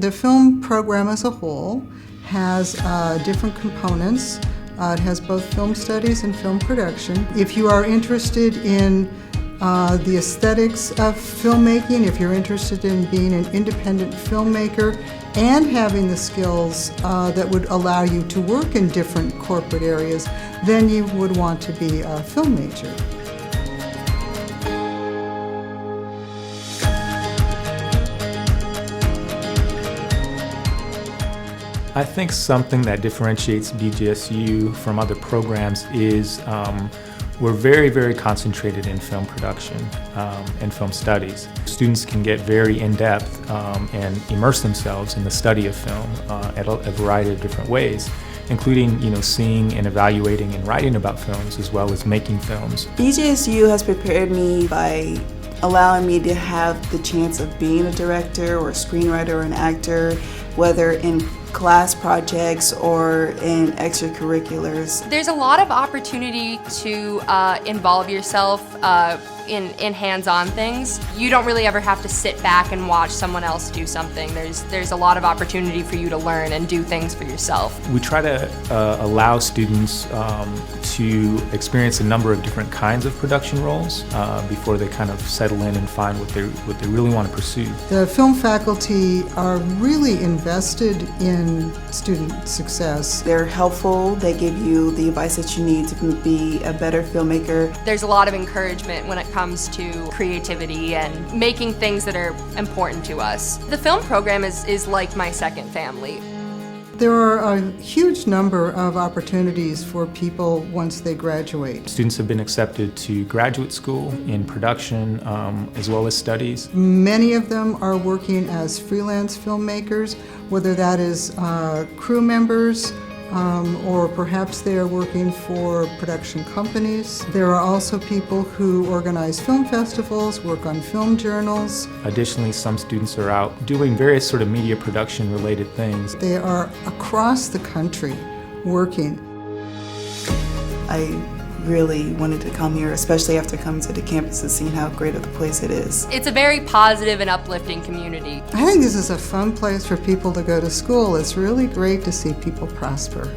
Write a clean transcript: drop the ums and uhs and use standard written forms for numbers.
The film program as a whole has different components. It has both film studies and film production. If you are interested in the aesthetics of filmmaking, if you're interested in being an independent filmmaker and having the skills that would allow you to work in different corporate areas, then you would want to be a film major. I think something that differentiates BGSU from other programs is we're very, very concentrated in film production and film studies. Students can get very in-depth and immerse themselves in the study of film at a variety of different ways, including seeing and evaluating and writing about films as well as making films. BGSU has prepared me by allowing me to have the chance of being a director or a screenwriter or an actor, whether in class projects or in extracurriculars. There's a lot of opportunity to involve yourself in hands-on things. You don't really ever have to sit back and watch someone else do something. There's a lot of opportunity for you to learn and do things for yourself. We try to allow students to experience a number of different kinds of production roles before they kind of settle in and find what they really want to pursue. The film faculty are really invested in student success. They're helpful, they give you the advice that you need to be a better filmmaker. There's a lot of encouragement when it comes to creativity and making things that are important to us. The film program is like my second family. There are a huge number of opportunities for people once they graduate. Students have been accepted to graduate school in production as well as studies. Many of them are working as freelance filmmakers, whether that is crew members or perhaps they are working for production companies. There are also people who organize film festivals, work on film journals. Additionally, some students are out doing various sort of media production related things. They are across the country working. I really wanted to come here, especially after coming to the campus and seeing how great of a place it is. It's a very positive and uplifting community. I think this is a fun place for people to go to school. It's really great to see people prosper.